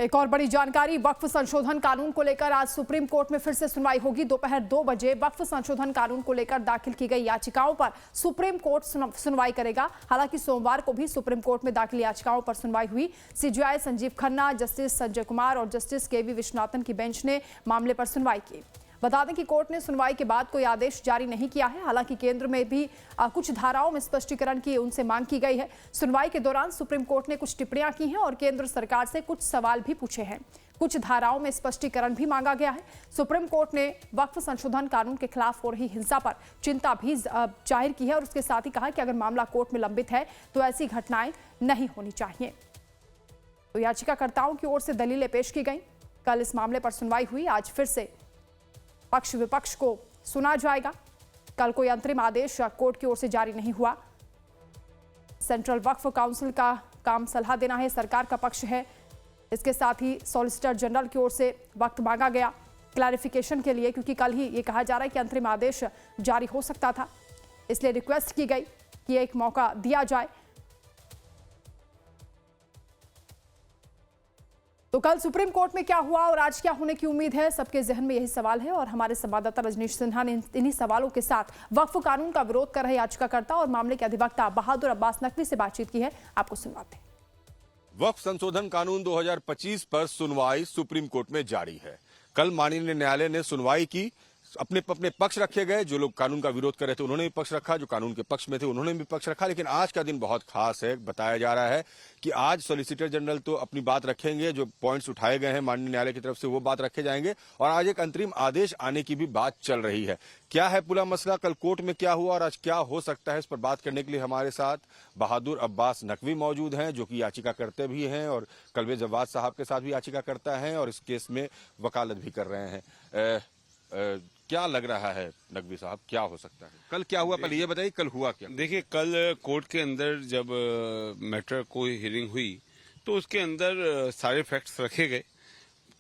एक और बड़ी जानकारी, वक्फ संशोधन कानून को लेकर आज सुप्रीम कोर्ट में फिर से सुनवाई होगी। दोपहर 2 बजे वक्फ संशोधन कानून को लेकर दाखिल की गई याचिकाओं पर सुप्रीम कोर्ट सुनवाई करेगा। हालांकि सोमवार को भी सुप्रीम कोर्ट में दाखिल याचिकाओं पर सुनवाई हुई। सीजेआई संजीव खन्ना, जस्टिस संजय कुमार और जस्टिस केवी विश्वनाथन की बेंच ने मामले पर सुनवाई की। बता दें कि कोर्ट ने सुनवाई के बाद कोई आदेश जारी नहीं किया है। हालांकि केंद्र में भी कुछ धाराओं में स्पष्टीकरण की उनसे मांग की गई है। सुनवाई के दौरान सुप्रीम कोर्ट ने कुछ टिप्पणियां की हैं और केंद्र सरकार से कुछ सवाल भी पूछे हैं। कुछ धाराओं में स्पष्टीकरण भी मांगा गया है। सुप्रीम कोर्ट ने वक्फ संशोधन कानून के खिलाफ हो रही हिंसा पर चिंता भी जाहिर की है और उसके साथ ही कहा कि अगर मामला कोर्ट में लंबित है तो ऐसी घटनाएं नहीं होनी चाहिए। तो याचिकाकर्ताओं की ओर से दलीलें पेश की गई। कल इस मामले पर सुनवाई हुई। आज फिर से पक्ष विपक्ष को सुना जाएगा। कल कोई अंतरिम आदेश कोर्ट की ओर से जारी नहीं हुआ। सेंट्रल वक्फ काउंसिल का काम सलाह देना है, सरकार का पक्ष है। इसके साथ ही सॉलिसिटर जनरल की ओर से वक्त मांगा गया क्लैरिफिकेशन के लिए, क्योंकि कल ही ये कहा जा रहा है कि अंतरिम आदेश जारी हो सकता था। इसलिए रिक्वेस्ट की गई कि एक मौका दिया जाए। तो कल सुप्रीम कोर्ट में क्या हुआ और आज क्या होने की उम्मीद है, सबके जहन में यही सवाल है। और हमारे संवाददाता रजनीश सिन्हा ने इन्हीं सवालों के साथ वक्फ कानून का विरोध कर रहे याचिकाकर्ता और मामले के अधिवक्ता बहादुर अब्बास नकवी से बातचीत की है। आपको सुनवाते हैं। वक्फ संशोधन कानून 2025 पर सुनवाई सुप्रीम कोर्ट में जारी है। कल माननीय न्यायालय ने सुनवाई की। अपने पक्ष रखे गए। जो लोग कानून का विरोध कर रहे थे उन्होंने भी पक्ष रखा, जो कानून के पक्ष में थे उन्होंने भी पक्ष रखा। लेकिन आज का दिन बहुत खास है। बताया जा रहा है कि आज सॉलिसिटर जनरल तो अपनी बात रखेंगे, जो पॉइंट्स उठाए गए हैं माननीय न्यायालय की तरफ से वो बात रखे जाएंगे, और आज एक अंतरिम आदेश आने की भी बात चल रही है। क्या है पूरा मसला, कल कोर्ट में क्या हुआ और आज क्या हो सकता है, इस पर बात करने के लिए हमारे साथ बहादुर अब्बास नकवी मौजूद हैं, जो कि याचिका करते भी हैं और कलवे जवाद साहब के साथ भी याचिका करता है और इस केस में वकालत भी कर रहे हैं। क्या लग रहा है नकवी साहब, क्या हो सकता है, कल क्या हुआ, पहले ये बताइए कल हुआ क्या? देखिए, कल कोर्ट के अंदर जब मैटर को हियरिंग हुई तो उसके अंदर सारे फैक्ट्स रखे गए,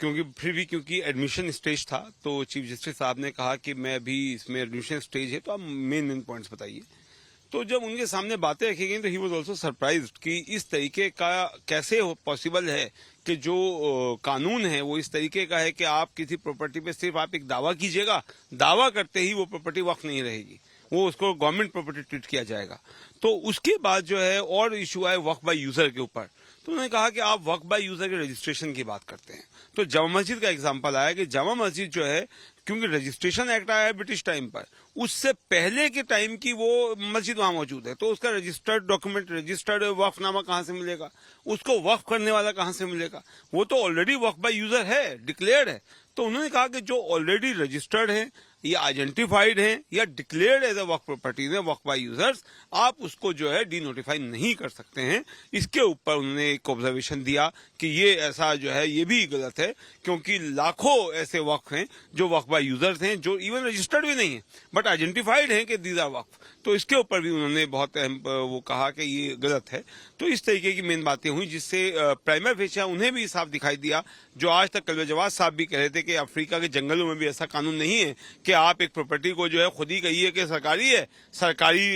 क्योंकि एडमिशन स्टेज था। तो चीफ जस्टिस साहब ने कहा कि मैं अभी इसमें एडमिशन स्टेज है तो आप मेन पॉइंट्स बताइए। तो जब उनके सामने बातें रखी गई तो ही वॉज ऑल्सो सरप्राइज्ड कि इस तरीके का कैसे पॉसिबल है कि जो कानून है वो इस तरीके का है कि आप किसी प्रॉपर्टी पे सिर्फ आप एक दावा कीजिएगा, दावा करते ही वो प्रॉपर्टी वक्फ नहीं रहेगी, वो उसको गवर्नमेंट प्रॉपर्टी ट्रीट किया जाएगा। तो उसके बाद जो है और इशू आए वक्फ बाय यूजर के ऊपर। तो उन्होंने कहा कि आप वक्फ बाय यूजर के रजिस्ट्रेशन की बात करते हैं। तो जामा मस्जिद का एग्जाम्पल आया कि जामा मस्जिद जो है, क्योंकि रजिस्ट्रेशन एक्ट आया है ब्रिटिश टाइम पर, उससे पहले के टाइम की वो मस्जिद वहां मौजूद है। तो उसका रजिस्टर्ड डॉक्यूमेंट, रजिस्टर्ड वक्फनामा कहां से मिलेगा, उसको वक्फ करने वाला कहां से मिलेगा? वो तो ऑलरेडी वक्फ बाय यूजर है, डिक्लेयर्ड है। तो उन्होंने कहा कि जो ऑलरेडी रजिस्टर्ड है या आइडेंटिफाइड है या declared as a waqf properties है, वक्फ बाय यूजर्स, आप उसको जो है डी नोटिफाई नहीं कर सकते हैं। इसके ऊपर उन्होंने एक ऑब्जर्वेशन दिया कि ये ऐसा जो है ये भी गलत है, क्योंकि लाखों ऐसे वक्फ हैं जो वक्फ बाय यूजर्स हैं, जो इवन रजिस्टर्ड भी नहीं है बट आइडेंटिफाइड है कि दीज आर वक्फ। तो इसके ऊपर भी उन्होंने बहुत वो कहा कि ये गलत है। तो इस तरीके की मेन बातें हुई, जिससे प्राइमा फेशिया उन्हें भी साफ दिखाई दिया, जो आज तक कलवे जवाद साहब भी कह रहे थे कि अफ्रीका के जंगलों में भी ऐसा कानून नहीं है कि आप एक प्रॉपर्टी को जो है खुद ही कहिए कि सरकारी है, सरकारी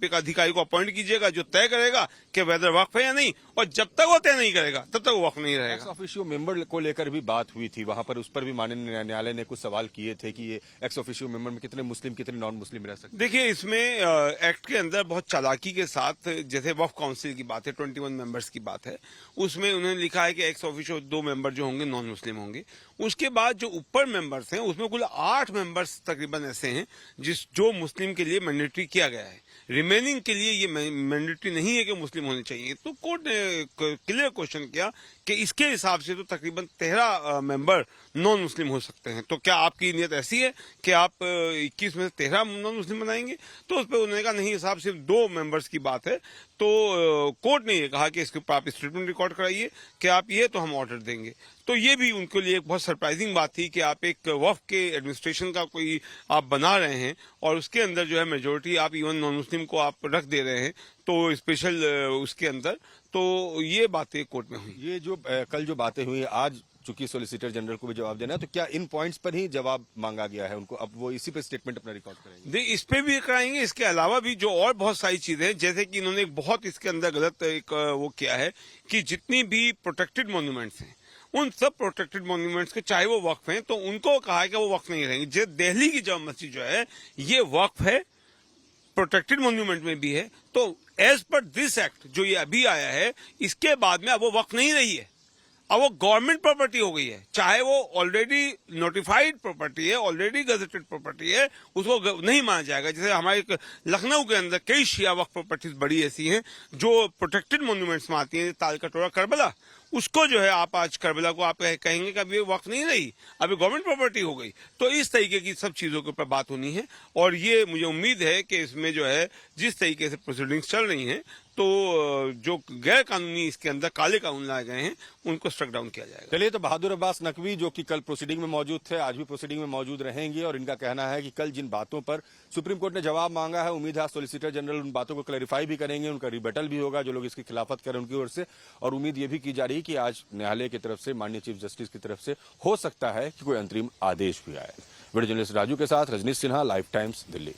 एक अधिकारी को अपॉइंट कीजिएगा जो तय करेगा कि वेदर वक्फ है या नहीं, और जब तक वो तय नहीं करेगा तब तक वो वक्फ नहीं रहेगा। एक्स ऑफिशियो मेंबर को लेकर भी बात हुई थी वहां पर, उस पर भी माननीय न्यायालय ने कुछ सवाल किए थे कि ये एक्स ऑफिशियो मेंबर में कितने मुस्लिम कितने नॉन मुस्लिम रह सकते हैं। देखिए, इसमें एक्ट के अंदर बहुत चालाकी के साथ, जैसे वक्फ काउंसिल की बात है, 21 मेंबर्स की बात है, उसमें उन्होंने लिखा है कि एक्स ऑफिशियो 2 मेंबर जो होंगे नॉन मुस्लिम होंगे। उसके बाद जो ऊपर मेंबर्स हैं उसमें कुल 8 मेंबर्स तकरीबन ऐसे हैं जो मुस्लिम के लिए मैंडेटरी किया गया है। रिमेनिंग के लिए ये मैंडेटरी नहीं है कि मुस्लिम होने चाहिए। तो कोर्ट ने क्लियर क्वेश्चन किया कि इसके हिसाब से तो तकरीबन 13 मेंबर नॉन मुस्लिम हो सकते हैं। तो क्या आपकी नीयत ऐसी है कि आप 21 में से 13 नॉन मुस्लिम बनाएंगे? तो उस पर उन्होंने कहा नहीं साहब, सिर्फ 2 मेंबर्स की बात है। तो कोर्ट ने ये कहा कि इसके ऊपर आप स्टेटमेंट रिकॉर्ड कराइए कि आप ये तो हम ऑर्डर देंगे। तो ये भी उनके लिए एक बहुत सरप्राइजिंग बात थी कि आप एक वक्फ के एडमिनिस्ट्रेशन का कोई आप बना रहे हैं और उसके अंदर जो है मेजोरिटी आप इवन नॉन मुस्लिम को आप रख दे रहे हैं, तो स्पेशल उसके अंदर। तो ये बातें कोर्ट में हुई। ये जो कल जो बातें हुई आज, चूंकि सॉलिसिटर जनरल को भी जवाब देना है, तो क्या इन पॉइंट्स पर ही जवाब मांगा गया है उनको? अब वो इसी पे स्टेटमेंट अपना रिकॉर्ड करेंगे? इस पे भी कराएंगे, इसके अलावा भी जो और बहुत सारी चीजें हैं, जैसे कि इन्होंने एक बहुत इसके अंदर गलत एक वो किया है कि जितनी भी प्रोटेक्टेड मॉन्यूमेंट्स हैं उन सब प्रोटेक्टेड मॉन्यूमेंट्स के चाहे वो वक्फ हैं तो उनको कहा है कि वो वक्फ नहीं रहेंगे। जो दिल्ली की जामा मस्जिद जो है ये वक्फ है, प्रोटेक्टेड मॉन्यूमेंट में भी है, तो एज पर दिस एक्ट जो ये अभी आया है इसके बाद में अब वो वक्फ नहीं रही है, अब वो गवर्नमेंट प्रॉपर्टी हो गई है। चाहे वो ऑलरेडी नोटिफाइड प्रॉपर्टी है, ऑलरेडी गजेटेड प्रॉपर्टी है, उसको नहीं माना जाएगा। जैसे हमारे लखनऊ के अंदर कई शिया वक्फ प्रॉपर्टीज बड़ी ऐसी हैं जो प्रोटेक्टेड मॉन्यूमेंट्स में आती हैं, ताल कटोरा करबला, उसको जो है आप आज करबला को आप कहेंगे कि अब ये वक्त नहीं रही, अभी गवर्नमेंट प्रॉपर्टी हो गई। तो इस तरीके की सब चीजों के ऊपर बात होनी है और ये मुझे उम्मीद है कि इसमें जो है जिस तरीके से प्रोसीडिंग्स चल रही हैं तो जो गैर कानूनी इसके अंदर काले कानून लाए गए हैं उनको स्ट्रक डाउन किया जाएगा। चलिए, तो बहादुर अब्बास नकवी जो कि कल प्रोसीडिंग में मौजूद थे, आज भी प्रोसीडिंग में मौजूद रहेंगे और इनका कहना है कि कल जिन बातों पर सुप्रीम कोर्ट ने जवाब मांगा है, उम्मीद है सॉलिसिटर जनरल उन बातों को क्लैरिफाई भी करेंगे, उनका रिबटल भी होगा जो लोग इसकी खिलाफत करें उनकी ओर से। और उम्मीद ये भी की जा रही है कि आज न्यायालय की तरफ से, माननीय चीफ जस्टिस की तरफ से हो सकता है कि कोई अंतरिम आदेश भी आए। वीडियो जर्नलिस्ट राजू के साथ रजनीश सिन्हा, लाइव टाइम्स, दिल्ली।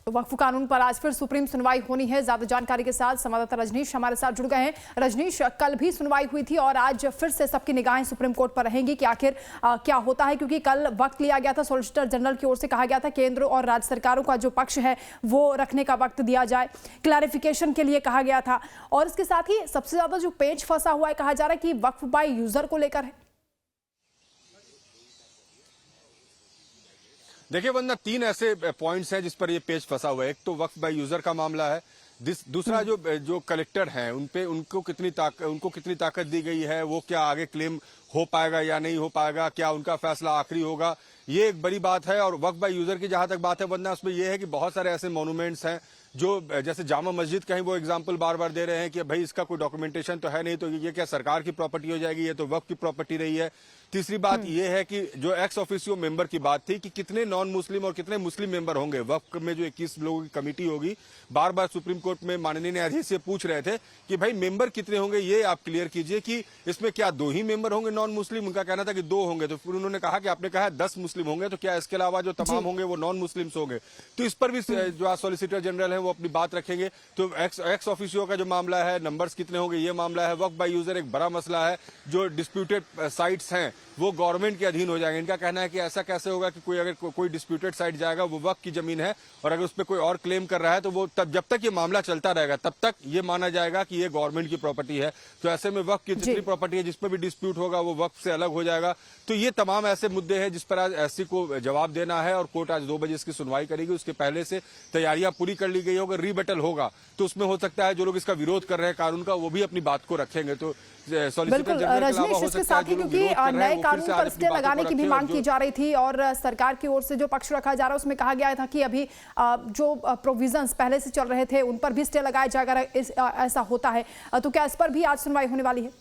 तो वक्फ कानून पर आज फिर सुप्रीम सुनवाई होनी है। ज्यादा जानकारी के साथ संवाददाता रजनीश हमारे साथ जुड़ गए हैं। रजनीश, कल भी सुनवाई हुई थी और आज फिर से सबकी निगाहें सुप्रीम कोर्ट पर रहेंगी कि आखिर क्या होता है, क्योंकि कल वक्त लिया गया था, सॉलिसिटर जनरल की ओर से कहा गया था केंद्र और राज्य सरकारों का जो पक्ष है वो रखने का वक्त दिया जाए, क्लैरिफिकेशन के लिए कहा गया था। और इसके साथ ही सबसे ज्यादा जो पेच फंसा हुआ है कहा जा रहा है कि वक्फ बाय यूजर को लेकर है। देखिए वंदना, 3 ऐसे पॉइंट्स हैं जिस पर ये पेज फंसा हुआ है। एक तो वक्फ बाय यूजर का मामला है, दूसरा जो कलेक्टर हैं उनको कितनी ताकत दी गई है, वो क्या आगे क्लेम हो पाएगा या नहीं हो पाएगा, क्या उनका फैसला आखिरी होगा, ये एक बड़ी बात है। और वक्फ बाय यूजर की जहां तक बात है वंदना, उसमें यह है कि बहुत सारे ऐसे मॉन्यूमेंट्स हैं जो, जैसे जामा मस्जिद का ही वो एग्जाम्पल बार बार दे रहे हैं कि भाई इसका कोई डॉक्यूमेंटेशन तो है नहीं, तो ये क्या सरकार की प्रॉपर्टी हो जाएगी, ये तो वक्फ की प्रॉपर्टी रही है। तीसरी बात यह है कि जो एक्स ऑफिसियो मेंबर की बात थी कि कितने नॉन मुस्लिम और कितने मुस्लिम मेंबर होंगे वक्फ में, जो 21 लोगों की कमेटी होगी, बार बार सुप्रीम कोर्ट में माननीय न्यायाधीश से पूछ रहे थे कि भाई मेंबर कितने होंगे, ये आप क्लियर कीजिए कि इसमें क्या 2 ही मेंबर होंगे नॉन मुस्लिम। उनका कहना था कि 2 होंगे, तो फिर उन्होंने कहा कि आपने कहा 10 मुस्लिम होंगे, तो क्या इसके अलावा जो तमाम होंगे वो नॉन मुस्लिम होंगे? तो इस पर भी जो सॉलिसिटर जनरल है वो अपनी बात रखेंगे। तो एक्स ऑफिसियो का जो मामला है, नंबर्स कितने होंगे, ये मामला है। वक्फ बाय यूजर एक बड़ा मसला है। जो डिस्प्यूटेड साइट्स हैं वो गवर्नमेंट के अधीन हो जाएंगे। इनका कहना है कि ऐसा कैसे होगा कि कोई डिस्प्यूटेड साइट जाएगा, वो वक्फ की जमीन है और अगर उस पर कोई और क्लेम कर रहा है तो वो तब, जब तक ये मामला चलता रहेगा तब तक ये माना जाएगा कि ये गवर्नमेंट की प्रॉपर्टी है। तो ऐसे में वक्फ की जितनी प्रॉपर्टी है जिस पर भी डिस्प्यूट होगा वो वक्फ से अलग हो जाएगा। तो ये तमाम ऐसे मुद्दे हैं जिस पर आज एससी को जवाब देना है और कोर्ट आज 2 बजे इसकी सुनवाई करेगी। उसके पहले से तैयारियां पूरी कर ली गई होगी। रिबटल होगा तो उसमें हो सकता है जो लोग इसका विरोध कर रहे हैं कानून का, वो भी अपनी बात को रखेंगे। तो बिल्कुल रजनीश, इसके साथ ही क्योंकि नए कानून पर स्टे लगाने की भी मांग की जा रही थी और सरकार की ओर से जो पक्ष रखा जा रहा है उसमें कहा गया था कि अभी जो प्रोविजंस पहले से चल रहे थे उन पर भी स्टे लगाया जाएगा, ऐसा होता है। तो क्या इस पर भी आज सुनवाई होने वाली है?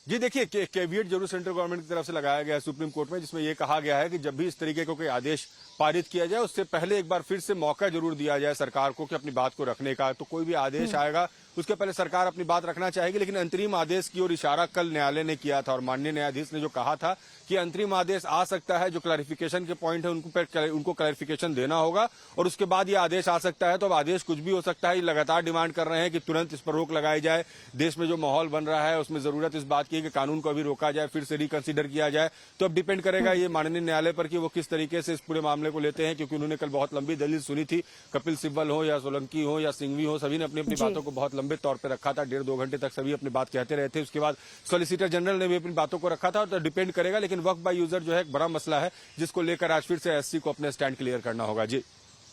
जी देखिए, कैविएट जरूर सेंट्रल गवर्नमेंट की तरफ से लगाया गया है सुप्रीम कोर्ट में, जिसमें यह कहा गया है कि जब भी इस तरीके का कोई आदेश पारित किया जाए उससे पहले एक बार फिर से मौका जरूर दिया जाए सरकार को कि अपनी बात को रखने का। तो कोई भी आदेश आएगा उसके पहले सरकार अपनी बात रखना चाहेगी, लेकिन अंतरिम आदेश की ओर इशारा कल न्यायालय ने किया था और माननीय न्यायाधीश ने जो कहा था कि अंतरिम आदेश आ सकता है, जो क्लैरिफिकेशन के पॉइंट है उनको क्लैरिफिकेशन देना होगा और उसके बाद ये आदेश आ सकता है। तो अब आदेश कुछ भी हो सकता है। ये लगातार डिमांड कर रहे हैं कि तुरंत इस पर रोक लगाई जाए। देश में जो माहौल बन रहा है उसमें जरूरत इस बात की है कि कानून को अभी रोका जाए, फिर से रिकंसिडर किया जाए। तो अब डिपेंड करेगा ये माननीय न्यायालय पर कि वो किस तरीके से इस पूरे मामले को लेते हैं, क्योंकि उन्होंने कल बहुत लंबी दलील सुनी थी। कपिल सिब्बल हो या सोलंकी हो या सिंघवी हो, सभी ने अपनी अपनी बातों को बहुत लंबे तौर पर रखा था। 1.5-2 घंटे तक सभी अपनी बात कहते रहे थे। उसके बाद सॉलिसिटर जनरल ने भी अपनी बातों को रखा था। तो डिपेंड करेगा, लेकिन वक्फ बाय यूजर जो है एक बड़ा मसला है जिसको लेकर आज फिर से एससी को अपने स्टैंड क्लियर करना होगा। जी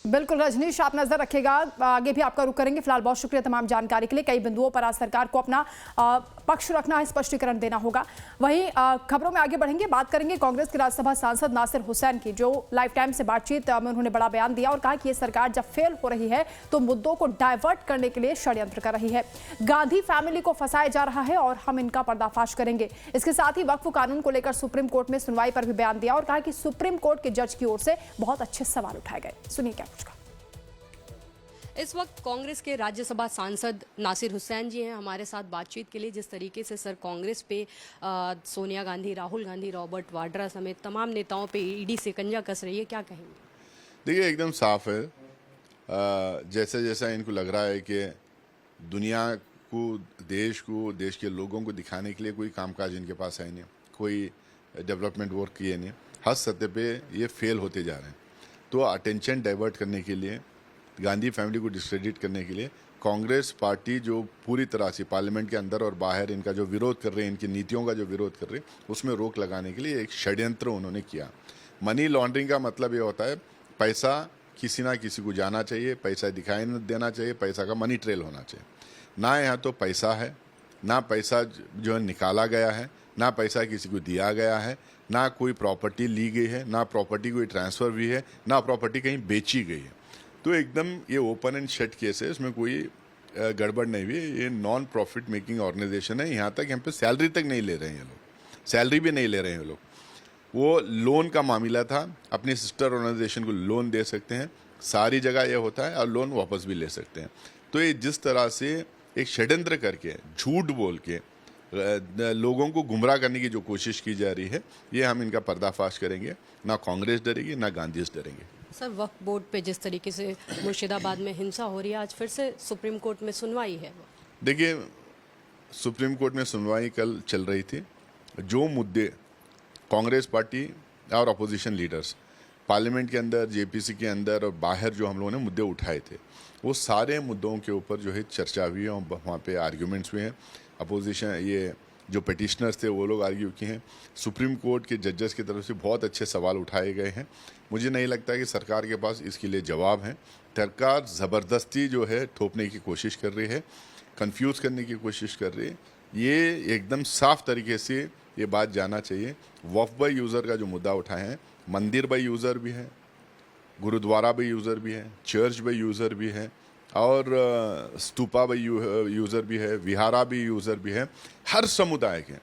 बिल्कुल रजनीश, आप नजर रखेगा, आगे भी आपका रुख करेंगे। फिलहाल बहुत शुक्रिया तमाम जानकारी के लिए। कई बिंदुओं पर आज सरकार को अपना पक्ष रखना है, स्पष्टीकरण देना होगा। वहीं खबरों में आगे बढ़ेंगे, बात करेंगे कांग्रेस के राज्यसभा सांसद नासिर हुसैन की, जो लाइव टाइम से बातचीत में उन्होंने बड़ा बयान दिया और कहा कि ये सरकार जब फेल हो रही है तो मुद्दों को डाइवर्ट करने के लिए षड्यंत्र कर रही है। गांधी फैमिली को फंसाया जा रहा है और हम इनका पर्दाफाश करेंगे। इसके साथ ही वक्फ कानून को लेकर सुप्रीम कोर्ट में सुनवाई पर भी बयान दिया और कहा कि सुप्रीम कोर्ट के जज की ओर से बहुत अच्छे सवाल उठाए गए। सुनिए क्या कुछ कहा। इस वक्त कांग्रेस के राज्यसभा सांसद नासिर हुसैन जी हैं हमारे साथ बातचीत के लिए। जिस तरीके से सर कांग्रेस पे सोनिया गांधी, राहुल गांधी, रॉबर्ट वाड्रा समेत तमाम नेताओं पे ईडी शिकंजा कस रही है, क्या कहेंगे? देखिए, एकदम साफ है। जैसे जैसा इनको लग रहा है कि दुनिया को, देश के लोगों को दिखाने के लिए कोई कामकाज इनके पास है नहीं, कोई डेवलपमेंट वर्क किए नहीं, हर सतह पे ये फेल होते जा रहे हैं। तो अटेंशन डाइवर्ट करने के लिए, गांधी फैमिली को डिस्क्रेडिट करने के लिए कांग्रेस पार्टी जो पूरी तरह से पार्लियामेंट के अंदर और बाहर इनका जो विरोध कर रहे हैं, इनकी नीतियों का जो विरोध कर रहे हैं, उसमें रोक लगाने के लिए एक षड्यंत्र उन्होंने किया। मनी लॉन्ड्रिंग का मतलब ये होता है पैसा किसी ना किसी को जाना चाहिए, पैसा दिखाई न देना चाहिए, पैसा का मनी ट्रेल होना चाहिए। ना यहाँ तो पैसा है, ना पैसा जो है निकाला गया है, ना पैसा किसी को दिया गया है, ना कोई प्रॉपर्टी ली गई है, ना प्रॉपर्टी कोई ट्रांसफ़र हुई है, ना प्रॉपर्टी कहीं बेची गई है। तो एकदम ये ओपन एंड शट केस है, इसमें कोई गड़बड़ नहीं हुई। ये नॉन प्रॉफिट मेकिंग ऑर्गेनाइजेशन है। यहाँ तक यहाँ पे सैलरी तक नहीं ले रहे हैं ये लोग, सैलरी भी नहीं ले रहे हैं ये लोग। वो लोन का मामला था, अपनी सिस्टर ऑर्गेनाइजेशन को लोन दे सकते हैं, सारी जगह ये होता है, और लोन वापस भी ले सकते हैं। तो ये जिस तरह से एक षड्यंत्र करके, झूठ बोल के लोगों को गुमराह करने की जो कोशिश की जा रही है, ये हम इनका पर्दाफाश करेंगे। ना कांग्रेस डरेगी, ना गांधीज डरेंगे। सर, वक्फ बोर्ड पे जिस तरीके से मुर्शिदाबाद में हिंसा हो रही है, आज फिर से सुप्रीम कोर्ट में सुनवाई है। देखिए, सुप्रीम कोर्ट में सुनवाई कल चल रही थी। जो मुद्दे कांग्रेस पार्टी और अपोजिशन लीडर्स पार्लियामेंट के अंदर, जेपीसी के अंदर और बाहर जो हम लोगों ने मुद्दे उठाए थे, वो सारे मुद्दों के ऊपर जो है चर्चा हुई है और वहाँ पे आर्ग्यूमेंट्स हुए हैं। अपोजिशन, ये जो पिटिशनर्स थे, वो लोग आर्ग्यू किए हैं। सुप्रीम कोर्ट के जजेस की तरफ से बहुत अच्छे सवाल उठाए गए हैं। मुझे नहीं लगता कि सरकार के पास इसके लिए जवाब है। सरकार ज़बरदस्ती जो है ठोपने की कोशिश कर रही है, कंफ्यूज करने की कोशिश कर रही है। ये एकदम साफ तरीके से ये बात जाना चाहिए। वक्फ बाय यूज़र का जो मुद्दा उठाए हैं, मंदिर बाय यूज़र भी है, गुरुद्वारा बाय यूज़र भी है, चर्च बाय यूज़र भी है, और स्तूपा भी यूज़र भी है, विहारा भी यूज़र भी है। हर समुदाय के,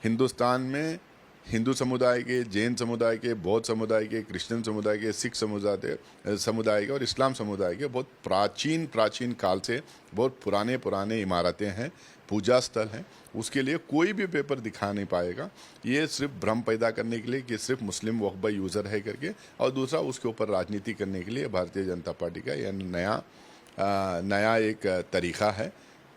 हिंदुस्तान में हिंदू समुदाय के, जैन समुदाय के, बौद्ध समुदाय के, क्रिश्चियन समुदाय के, सिख समुदाय के और इस्लाम समुदाय के बहुत प्राचीन काल से बहुत पुराने इमारतें हैं, पूजा स्थल हैं। उसके लिए कोई भी पेपर दिखा नहीं पाएगा। ये सिर्फ भ्रम पैदा करने के लिए कि सिर्फ मुस्लिम वक्फ बाय यूज़र है करके, और दूसरा उसके ऊपर राजनीति करने के लिए भारतीय जनता पार्टी का यह नया एक तरीक़ा है।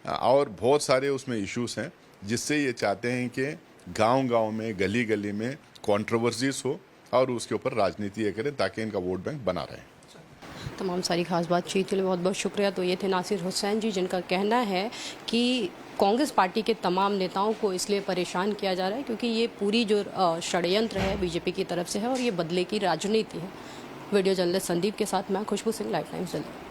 और बहुत सारे उसमें इश्यूज हैं जिससे ये चाहते हैं कि गांव-गांव में, गली-गली में कंट्रोवर्सीज हो और उसके ऊपर राजनीति ये करें ताकि इनका वोट बैंक बना रहे। तमाम सारी खास बातचीत के लिए बहुत बहुत शुक्रिया। तो ये थे नासिर हुसैन जी, जिनका कहना है कि कांग्रेस पार्टी के तमाम नेताओं को इसलिए परेशान किया जा रहा है क्योंकि ये पूरी जो षड्यंत्र है बीजेपी की तरफ से है और ये बदले की राजनीति है। वीडियो जर्नलिस्ट संदीप के साथ मैं खुशबू सिंह, लाइफ टाइम्स दिल्ली।